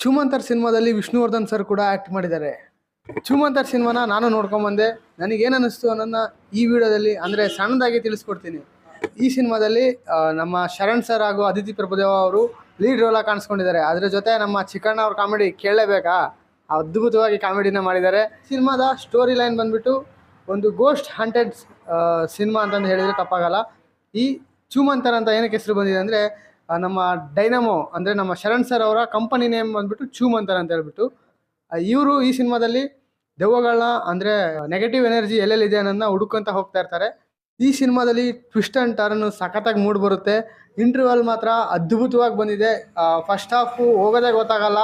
ಚೂಮಂತರ್ ಸಿನಿಮಾದಲ್ಲಿ ವಿಷ್ಣುವರ್ಧನ್ ಸರ್ ಕೂಡ ಆ್ಯಕ್ಟ್ ಮಾಡಿದ್ದಾರೆ. ಚೂಮಂತರ್ ಸಿನಿಮಾನ ನಾನು ನೋಡ್ಕೊಂಬಂದೆ. ನನಗೇನು ಅನ್ನಿಸ್ತು ಅನ್ನೋದನ್ನ ಈ ವಿಡಿಯೋದಲ್ಲಿ ಅಂದರೆ ಸಣ್ಣದಾಗಿ ತಿಳಿಸ್ಕೊಡ್ತೀನಿ. ಈ ಸಿನಿಮಾದಲ್ಲಿ ನಮ್ಮ ಶರಣ್ ಸರ್ ಹಾಗೂ ಅದಿತಿ ಪ್ರಭುದೇವ ಅವರು ಲೀಡ್ ರೋಲಾಗಿ ಕಾಣಿಸ್ಕೊಂಡಿದ್ದಾರೆ. ಅದರ ಜೊತೆ ನಮ್ಮ ಚಿಕ್ಕಣ್ಣ ಅವ್ರ ಕಾಮಿಡಿ ಕೇಳಲೇಬೇಕಾ, ಅದ್ಭುತವಾಗಿ ಕಾಮಿಡಿನ ಮಾಡಿದ್ದಾರೆ. ಸಿನಿಮಾದ ಸ್ಟೋರಿ ಲೈನ್ ಬಂದುಬಿಟ್ಟು ಒಂದು ಗೋಸ್ಟ್ ಹಂಟೆಡ್ ಸಿನಿಮಾ ಅಂತಂದು ಹೇಳಿದರೆ ತಪ್ಪಾಗಲ್ಲ. ಈ ಚೂಮಂತರ್ ಅಂತ ಏನಕ್ಕೆ ಹೆಸರು ಬಂದಿದೆ ಅಂದರೆ ನಮ್ಮ ಡೈನಮೋ ಅಂದರೆ ನಮ್ಮ ಶರಣ್ ಸರ್ ಅವರ ಕಂಪನಿ ನೇಮ್ ಬಂದುಬಿಟ್ಟು ಚೂಮಂತರ್ ಅಂತ ಹೇಳ್ಬಿಟ್ಟು ಇವರು ಈ ಸಿನಿಮಾದಲ್ಲಿ ದೆವ್ವಗಳನ್ನ ಅಂದರೆ ನೆಗೆಟಿವ್ ಎನರ್ಜಿ ಎಲ್ಲೆಲ್ಲಿದೆ ಅನ್ನೋದನ್ನ ಹುಡುಕೊಂತ ಹೋಗ್ತಾ ಇರ್ತಾರೆ. ಈ ಸಿನಿಮಾದಲ್ಲಿ ಟ್ವಿಸ್ಟ್ ಆ್ಯಂಡ್ ಟರ್ನ್ ಸಖತ್ತಾಗಿ ಮೂಡ್ ಬರುತ್ತೆ. ಇಂಟರ್ವಲ್ ಮಾತ್ರ ಅದ್ಭುತವಾಗಿ ಬಂದಿದೆ. ಫಸ್ಟ್ ಹಾಫು ಹೋಗೋದೇ ಗೊತ್ತಾಗಲ್ಲ,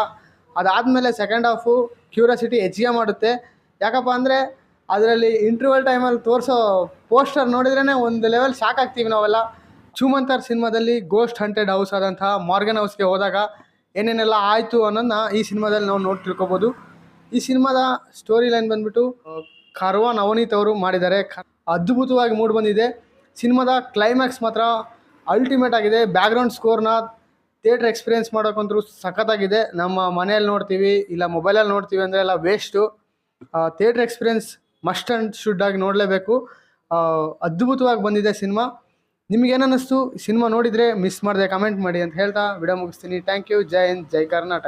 ಅದಾದಮೇಲೆ ಸೆಕೆಂಡ್ ಹಾಫು ಕ್ಯೂರಿಯಾಸಿಟಿ ಹೆಚ್ಚಿಗೆ ಮಾಡುತ್ತೆ. ಯಾಕಪ್ಪ ಅಂದರೆ ಅದರಲ್ಲಿ ಇಂಟರ್ವಲ್ ಟೈಮಲ್ಲಿ ತೋರಿಸೋ ಪೋಸ್ಟರ್ ನೋಡಿದ್ರೇ ಒಂದು ಲೆವೆಲ್ ಶಾಕ್ ಆಗ್ತೀವಿ ನಾವೆಲ್ಲ. ಚೂಮಂತರ್ ಸಿನಿಮಾದಲ್ಲಿ ಗೋಸ್ಟ್ ಹಂಟೆಡ್ ಹೌಸ್ ಆದಂತಹ ಮಾರ್ಗನ್ ಹೌಸ್ಗೆ ಹೋದಾಗ ಏನೇನೆಲ್ಲ ಆಯಿತು ಅನ್ನೋದನ್ನ ಈ ಸಿನಿಮಾದಲ್ಲಿ ನಾವು ನೋಡಿ ತಿಳ್ಕೊಬೋದು. ಈ ಸಿನಿಮಾದ ಸ್ಟೋರಿ ಲೈನ್ ಬಂದುಬಿಟ್ಟು ಕರ್ವಾ ನವನೀತ್ ಅವರು ಮಾಡಿದ್ದಾರೆ. ಅದ್ಭುತವಾಗಿ ಮೂಡ್ ಬಂದಿದೆ. ಸಿನಿಮಾದ ಕ್ಲೈಮ್ಯಾಕ್ಸ್ ಮಾತ್ರ ಅಲ್ಟಿಮೇಟ್ ಆಗಿದೆ. ಬ್ಯಾಕ್ಗ್ರೌಂಡ್ ಸ್ಕೋರ್ನ ಥಿಯೇಟ್ರ್ ಎಕ್ಸ್ಪೀರಿಯೆನ್ಸ್ ಮಾಡೋಕ್ಕಂತೂ ಸಖತ್ತಾಗಿದೆ. ನಮ್ಮ ಮನೆಯಲ್ಲಿ ನೋಡ್ತೀವಿ ಇಲ್ಲ ಮೊಬೈಲಲ್ಲಿ ನೋಡ್ತೀವಿ ಅಂದರೆ ಎಲ್ಲ waste. Theatre experience must and should ಆಗಿ ನೋಡಲೇಬೇಕು. ಅದ್ಭುತವಾಗಿ ಬಂದಿದೆ ಸಿನಿಮಾ. ನಿಮಗೇನಿಸ್ತು ಸಿನಿಮಾ ನೋಡಿದರೆ ಮಿಸ್ ಮಾಡಿದೆ ಕಮೆಂಟ್ ಮಾಡಿ ಅಂತ ಹೇಳ್ತಾ ವಿಡಿಯೋ ಮುಗಿಸ್ತೀನಿ. Thank you. ಜೈ ಹಿಂದ್, ಜೈ ಕರ್ನಾಟಕ.